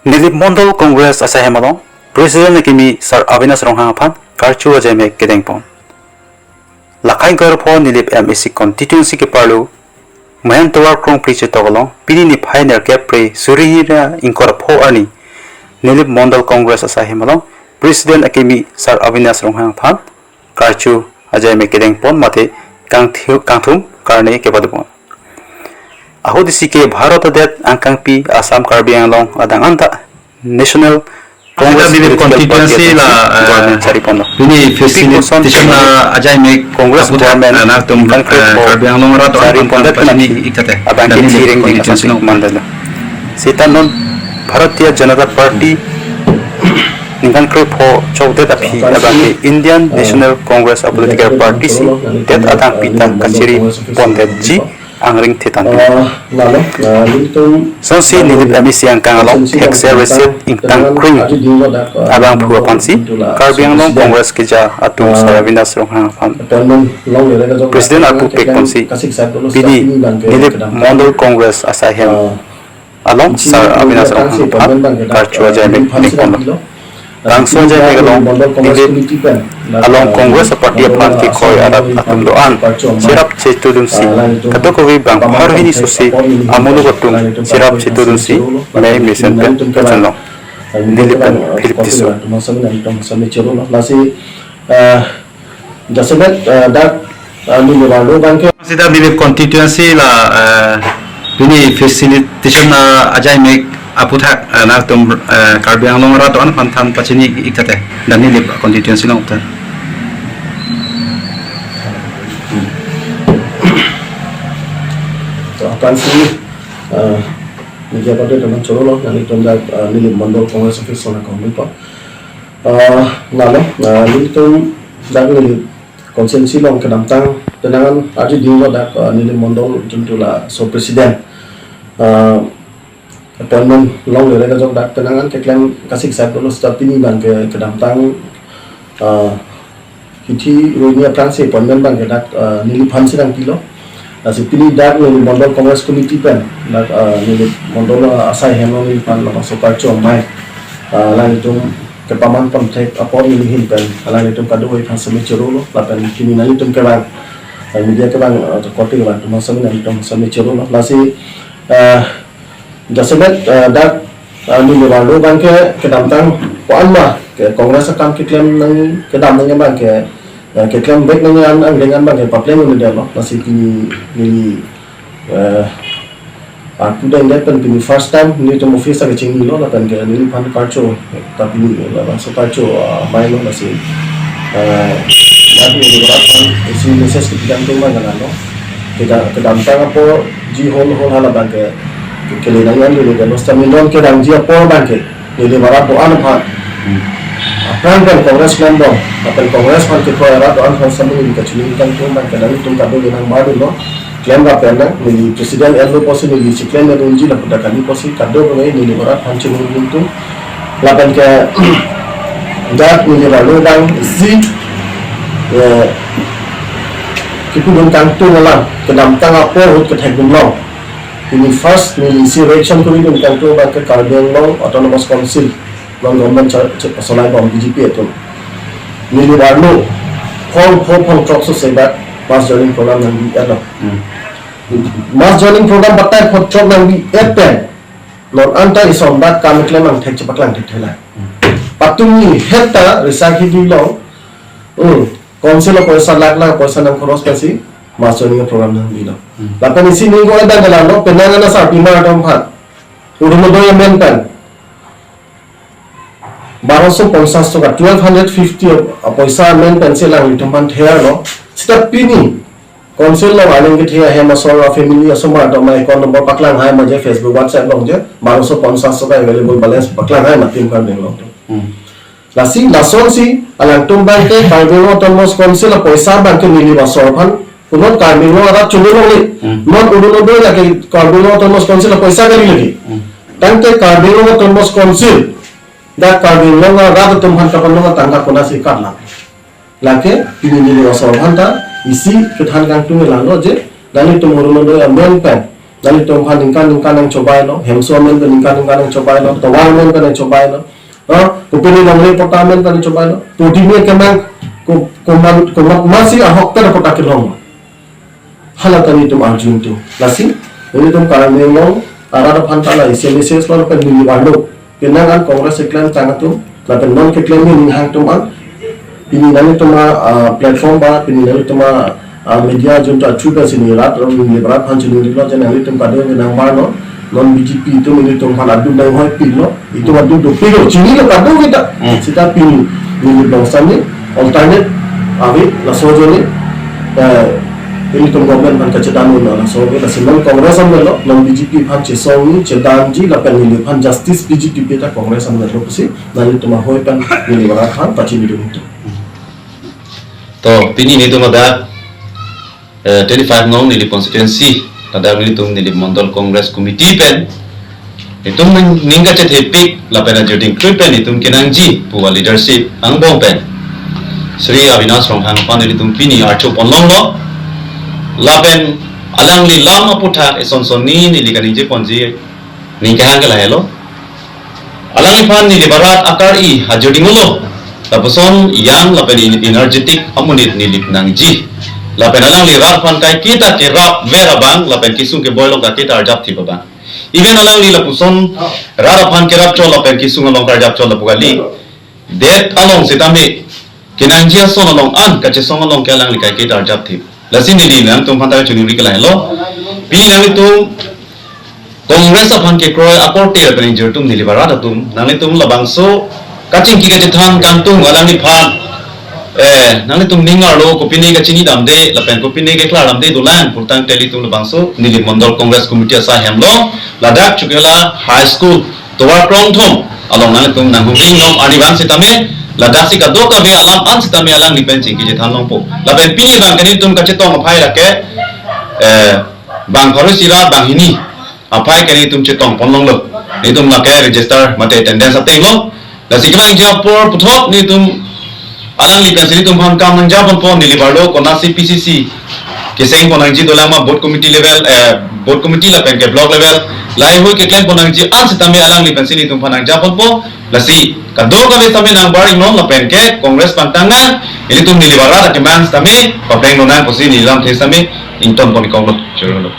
Nilip Mondol Congress asa hemalong President Kimi Sir Avinas Ronghaphan Karchu Ajame Kedengpon Lakai Garpo Nilip MSC constituency ke Parlu Mayan Tawar Krong Priche Togolong Pini ni Pioneer Kepre Surihira Inkor Po Ani Nilip Mondol Congress asa hemalong President Kimi Sir Avinas Ronghaphan Karchu Ajame Kedengpon Mate Kangthum Karne Kebadupon Aho disike Bharat det angkang pi Assam Karbi Anglong adang anta National Congress constituency la ini facilitation la ajai me Congress government anak tum Karbi Anglong ra to Sari Pondat ini ikate abang ke siring di constituency mandala sitan non Bharatiya Janata Party ningkan krepo chowdet api abang ke Indian National Congress a political party si det adang pita kachiri Pondat ji angring titan sonsi nilip emisi yang kangalong hexer receipt ingtang kring abang pura pansi Karbi Anglong Congress keja atum Saravinas Ronghaphan Presiden aku pek konsi bini nilip Mondol Congress asahem along Saravinas Ronghaphan karchu ajame nikon langsung aja megalong nilip along Congress parti apaan ki koi adat atum doan sirap cetudun si kato kowi bang harhini susi amulu gotung sirap cetudun si may misen pen kacanlong nilipan Philip Tiso Sida bilip constituency la ini facilitation la ajai me aputhak anak tum Karbi Anglong ra to an panthan pachini ikate dan ini constituency long ta akan sih media pada teman colo yang itu dah nilai Mondol Congress office sana kau lupa lalu itu jangan nilai konsensi long kedamtang dengan aja diulat dah nilai Mondol juntulah so presiden appointment long nilai kerja dah kenangan keklaim kasih saya dulu setiap ini bang kedamtang hiti ini apa sih appointment bang kedak nilai pansi dan kilo Nasi pilih dak nilai Mondol Congress Committee pen, dak nilai Mondol asai hemong nilai pan lepas sokar cium mai, lain itu kepaman kontak apa nilai hin pen, lain itu kado itu sami cerulu, lapan kini nilai itu keban, media keban koti keban, cuma sami nilai itu sami cerulu, nasi jasemet dak nilai Mondol bangke kedamtang puan mah ke Kongres akan kiklaim nang kedamtangnya bangke keklaim baik dengan dengan bang papleng ini dia loh masih kini aku dah ingat pen kini first time ni tu movie saya cengih loh lah pen ke ni pan karcho tapi ni lah masuk karcho main loh masih lagi di berat pan isi message kita tu mana kan loh kedamtang apa ji hol hala bang ke kelenangan ni dia loh stamina ke dang ji apa bang ke ni berat doa nampak Apaan kan Kongres member, apel Kongres kan kita era doan kan sambil dikacilkan tu man kadang itu kado dengan baru loh, klaim apa anda, ni presiden elok posi ni klaim yang unji lah pada kali posi kado bermain ni berat hancur itu, lapan ke dah ni lalu dan si kita pun kantu malam, kedamtang apa hut ketek belum, ini first ni si reaction tu ni kantu bagi Karbi Anglong Autonomous Council. Long government solai bom BJP itu nilai baru pom trok sesebat mass joining program yang di ada mass joining program batai pom trok yang di pen non anta isombat kami klaim yang tek cepat lang tek lah patung ni heta resaki di long konsel poisa lakla poisa nang cross kasi mass joining program yang di long lapan isi minggu ada dalam lo penangan asal pimar dompat urut do yang mentan 1250 toka 1250 paisa men pencil lang ituman thea lo step pini konsel lo aling ke thea he masora family asoma to mai kon number paklang hai maje Facebook WhatsApp long je 1250 toka available balance paklang hai matim kan ding lo lasi lason si alang tumbang ke Karbi Autonomous Council paisa bang ke nili basor pan unot Karbi ara chulu lo ni non uduno do la ke Karbi Autonomous Council paisa gari lagi tante Karbi Autonomous Council dah Karbi Anglong rata tumhan kapan lo tangga kona si karla, laki ini jadi wasor hanta isi kethan kang tu melang lo je, dan itu murun lo yang men pen Nali tum phan ningkan yang coba lo, hemsuamen kan ningkan yang coba lo, tawarmen kan yang coba lo, kupini namle portamen kan yang coba lo, putihnya kemang kumat masih ahok ter potakilong. Hala tani tum arjun tu, nasi, ini tum karamiang lo, arada phantala iselis lo pen bili warlo, kenangan kongres iklan sangat tu, lapen non keklan ni ninghang tum an, ini nali tum platform ba, ini nali tum media junta chuka sini rat ram ni berat han chini ni lo jan nali tum kade nang mar no non BJP itu ni tum phan adu dai hoi pi lo itu adu do pi lo chini lo kadu kita sita pi ni lo sani alternate avi la sojo ni ini tum government phan ka chedan no la so la sinal congress am lo non BJP phan che so ni chedan ji la pen ni phan justice BJP ta congress am lo pusi nali tum hoi pan ni berat han pachi ni do to pini ni tum ada 25 nong nili constituency tada nili tum nili mandal congress committee pen itum ningka chet hepik la pena joding pen itum kinangji puwa leadership ang bong pen Sri Avinash Ronghang pan nili tum pini archo ponlong lo la pen alang li lama puthak eson soni nili kaningje ponji ningka hangala helo alang li pan nili barat akar I hajoding lo la puson yang la pen energetic amunit nili nangji lapen alang li rat fan kai kita ke rap vera bang lapen kisung ke boilong ka kita arjap thi bang even alang li lapuson rara fan ke rap chol lapen kisung along arjap chol lapugali det along sitame kinangjia son along an ka che song along ke alang li kai kita arjap thi lasin ni nang tum fan ta chuni ri kala hello pi nang tum congress fan ke kroy aporte lapen jertum ni libara tum nang tum labangso kaching ki ka che thang gantung alang li fan nang tum ningar lo kopini ka chini damde lapen kopini ke klar damde dulan purtang teli tum bangso nili mandal congress committee sa hemlo ladak chukela high school towar krong thom along nang tum nang hung nom ariban sitame ladak si ka do ka be alam an sitame alang ni pen chingki je thanlong po lapen pili bang kani tum ka chetong aphai rake bang khoro sira bang hini aphai kani tum chetong ponlong lo ni tum la ke register mate attendance ateng lo la siklang job por puthok ni tum alang li kasiri tum han kam nang japon pon nili barlo kona CPCC ke seng ponang ji dolama board committee level board committee la pen ke block level lai hoi ke klem ponang ji an sitame alang li kasiri tum hanang japon po lasi kado ka tame nang bari non la pen ke congress pantanga ini tum nili barata demand tame pa peng non posi ni lam the same inton pon konglo churolo